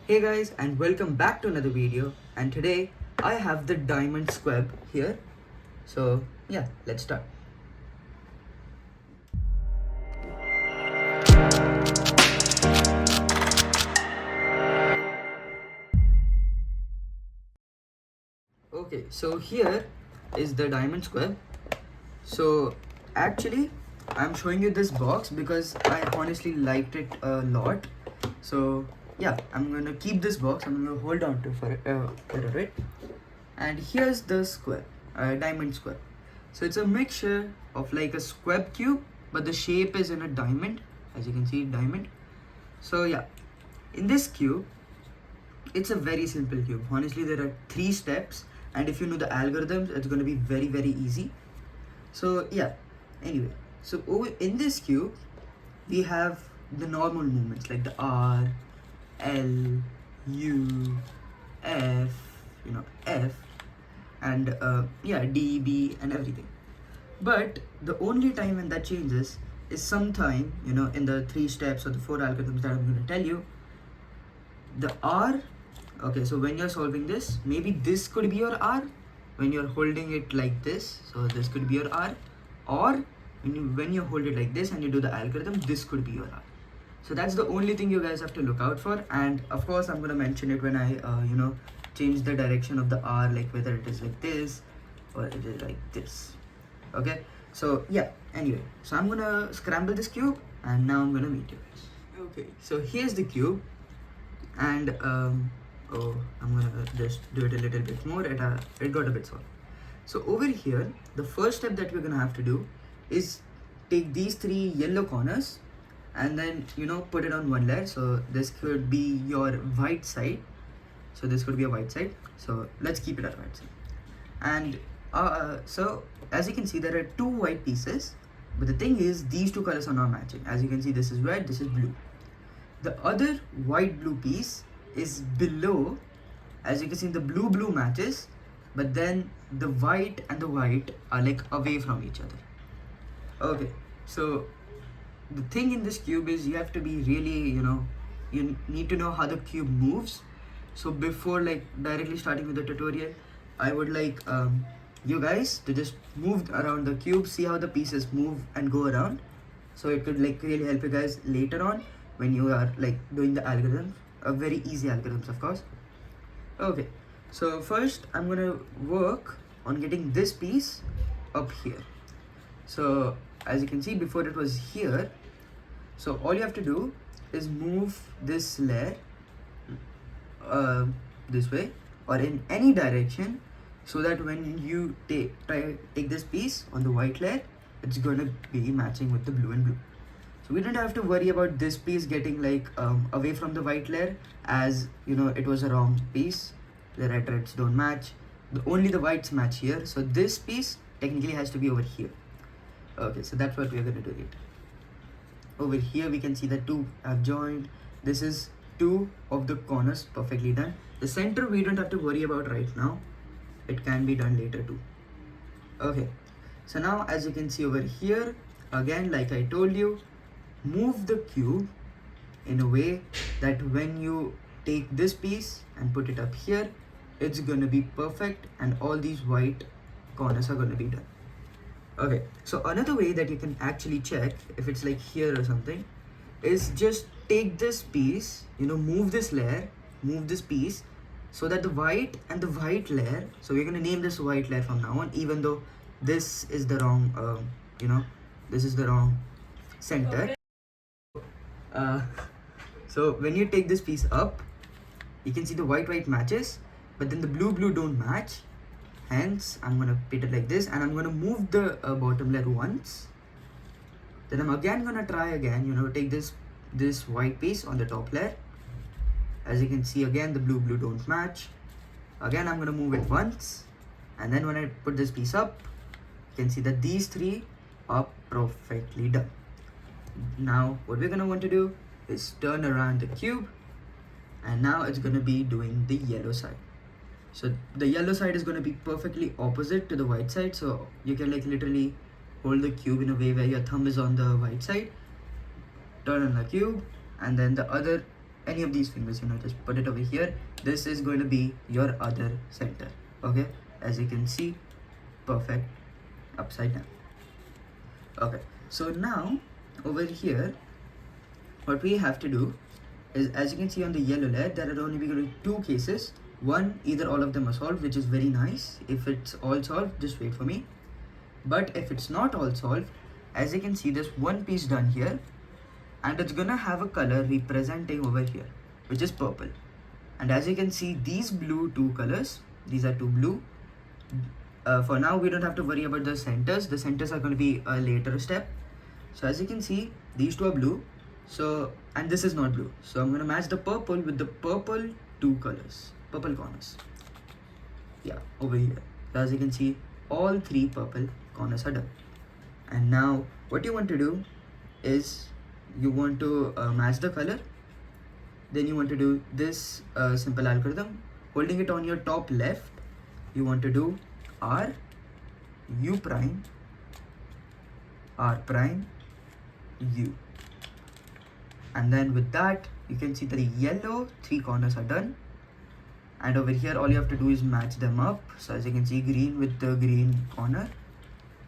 Hey guys, and welcome back to another video. And today I have the diamond Skewb here. So yeah, let's start. Okay, so here is the diamond Skewb. So actually I'm showing you this box because I honestly liked it a lot. So yeah, I'm gonna keep this box. I'm gonna hold on to for a bit. And here's the diamond Skewb. So it's a mixture of like a Skewb cube, but the shape is in a diamond, as you can see, diamond. So yeah, in this cube, it's a very simple cube. Honestly, there are 3 steps, and if you know the algorithms, it's going to be very easy. So yeah, anyway, so over in this cube, we have the normal movements like the R, L, U, F, F, and yeah, D, B, and everything. But the only time when that changes is sometime, in the 3 steps or the 4 algorithms that I'm going to tell you. The R, okay, so when you're solving this, maybe this could be your R when you're holding it like this. So this could be your R, or when you hold it like this and you do the algorithm, this could be your R. So that's the only thing you guys have to look out for. And of course, I'm going to mention it when I, change the direction of the R, like whether it is like this or it is like this. Okay, so yeah, anyway, so I'm gonna scramble this cube and now I'm gonna meet you guys. Okay, so here's the cube, and I'm gonna just do it a little bit more. It got a bit small. So over here, the first step that we're gonna have to do is take these 3 yellow corners and then put it on one layer. So this could be your white side. So this could be a white side. So let's keep it at white side. And so as you can see, there are 2 white pieces, but the thing is these 2 colors are not matching. As you can see, this is red, this is blue. The other white blue piece is below. As you can see, the blue matches, but then the white and the white are like away from each other. Okay, so the thing in this cube is you have to be really, you need to know how the cube moves. So before like directly starting with the tutorial, I would like you guys to just move around the cube, see how the pieces move and go around. So it could like really help you guys later on when you are like doing the algorithms, very easy algorithms, of course. Okay, so first I'm gonna work on getting this piece up here. So as you can see, before it was here. So all you have to do is move this layer this way or in any direction, so that when you take this piece on the white layer, it's gonna be matching with the blue and blue. So we don't have to worry about this piece getting like away from the white layer, as it was a wrong piece. The reds don't match. Only the whites match here. So this piece technically has to be over here. Okay, so that's what we're gonna do it. Over here we can see that 2 have joined. This is 2 of the corners perfectly done. The center we don't have to worry about right now. It can be done later too. Okay, so now as you can see over here, again, like I told you, move the cube in a way that when you take this piece and put it up here, it's gonna be perfect and all these white corners are gonna be done. Okay, so another way that you can actually check if it's like here or something is just take this piece, move this layer, move this piece, so that the white and the white layer, so we're gonna name this white layer from now on, even though this is the wrong, this is the wrong center. So when you take this piece up, you can see the white matches, but then the blue don't match. Hence, I'm gonna put it like this, and I'm gonna move the bottom layer once. Then I'm again gonna try again, take this white piece on the top layer. As you can see, again the blue don't match. Again, I'm gonna move it once, and then when I put this piece up, you can see that these 3 are perfectly done. Now, what we're gonna want to do is turn around the cube, and now it's gonna be doing the yellow side. So the yellow side is going to be perfectly opposite to the white side. So you can like literally hold the cube in a way where your thumb is on the white side, turn on the cube, and then the other any of these fingers, just put it over here. This is going to be your other center. Okay, as you can see, perfect, upside down. Okay, so now over here, what we have to do is, as you can see on the yellow layer, there are only going to be two cases. One, either all of them are solved, which is very nice. If it's all solved, just wait for me. But if it's not all solved, as you can see, there's one piece done here, and it's gonna have a color representing over here, which is purple. And as you can see, these blue two colors, these are two blue. For now, we don't have to worry about the centers. The centers are going to be a later step. So as you can see, these two are blue. So, and this is not blue. So I'm going to match the purple with the purple two colors, purple corners. Yeah, over here. So as you can see, all three purple corners are done. And now what you want to do is you want to match the color. Then you want to do this simple algorithm. Holding it on your top left, you want to do R, U prime, R prime, U. And then with that, you can see that the yellow three corners are done. And over here, all you have to do is match them up. So as you can see, green with the green corner.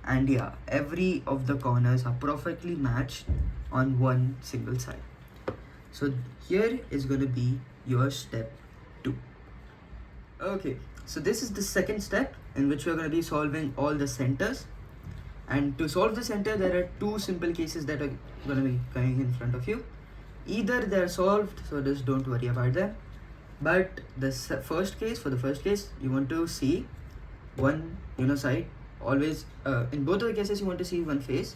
And yeah, every of the corners are perfectly matched on one single side. So here is going to be your step 2. Okay, so this is the second step in which we're going to be solving all the centers. And to solve the center, there are two simple cases that are going to be coming in front of you. Either they're solved, so just don't worry about them. But the first case, you want to see one side. Always, in both of the cases, you want to see one face.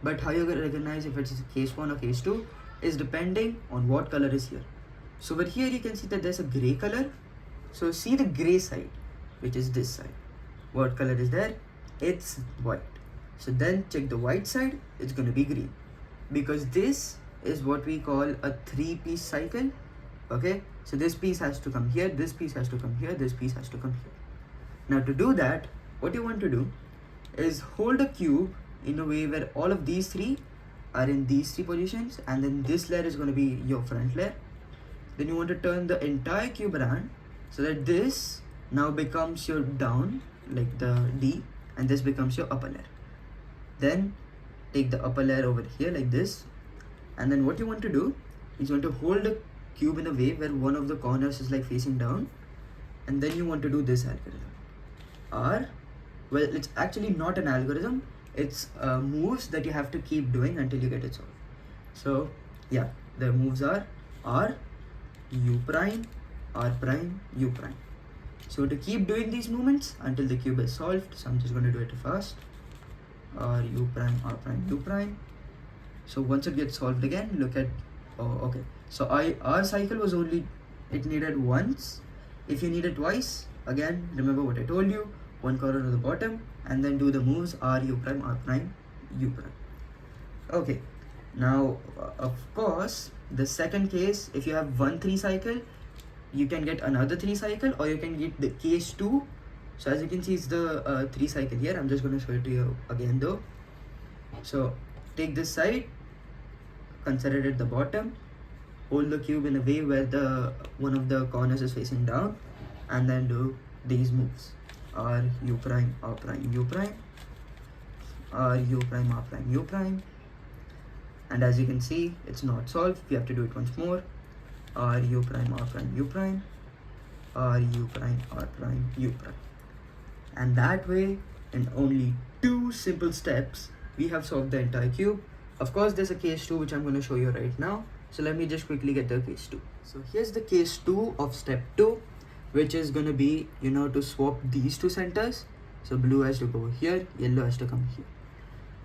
But how you're going to recognize if it's case 1 or case 2 is depending on what color is here. So over here, you can see that there's a gray color. So see the gray side, which is this side. What color is there? It's white. So then check the white side, it's going to be green. Because this is what we call a 3-piece cycle. Okay, so this piece has to come here, this piece has to come here, this piece has to come here. Now to do that, what you want to do is hold a cube in a way where all of these three are in these three positions, and then this layer is going to be your front layer. Then you want to turn the entire cube around so that this now becomes your down, like the D, and this becomes your upper layer. Then take the upper layer over here like this, and then what you want to do is you want to hold the cube in a way where one of the corners is like facing down, and then you want to do this algorithm. Or, well, it's actually not an algorithm, it's moves that you have to keep doing until you get it solved. So yeah, the moves are R, U prime, R prime, U prime. So to keep doing these movements until the cube is solved, so I'm just going to do it fast. R, U prime, R prime, U prime. So once it gets solved again, look at, oh, okay. So our cycle was only, it needed once. If you need it twice, again, remember what I told you, one corner to the bottom, and then do the moves R, U prime, R prime, U prime. Okay, now, of course, the second case, if you have 1 3 cycle, you can get another 3 cycle, or you can get the case 2. So as you can see, it's the 3 cycle here. I'm just going to show it to you again though. So take this side, consider it at the bottom, hold the cube in a way where one of the corners is facing down, and then do these moves. R, U prime, R prime, U prime, R, U prime, R prime, U prime. And as you can see, it's not solved. We have to do it once more. R, U prime, R prime, U prime, R, U prime, R prime, U prime. And that way, in only 2 simple steps, we have solved the entire cube. Of course, there's a case 2 which I'm going to show you right now. So let me just quickly get the case 2. So here's the case 2 of step 2, which is going to be, to swap these 2 centers. So blue has to go here, yellow has to come here.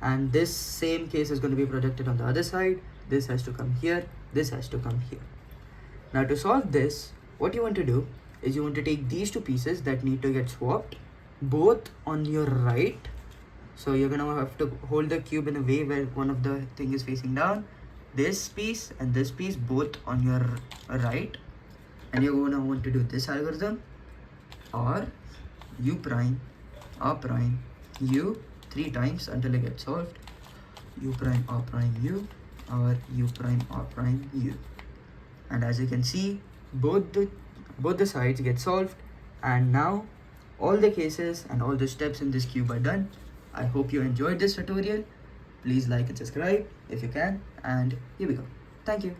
And this same case is going to be projected on the other side. This has to come here, this has to come here. Now to solve this, what you want to do is you want to take these 2 pieces that need to get swapped, both on your right. So you're going to have to hold the cube in a way where one of the thing is facing down. This piece and this piece both on your right. And you're going to want to do this algorithm. R, U prime, R prime, U 3 times until it gets solved. U prime, R prime, U, or U prime, R prime, U. and as you can see, both the sides get solved, and now all the cases and all the steps in this cube are done. I hope you enjoyed this tutorial. Please like and subscribe if you can, and here we go. Thank you.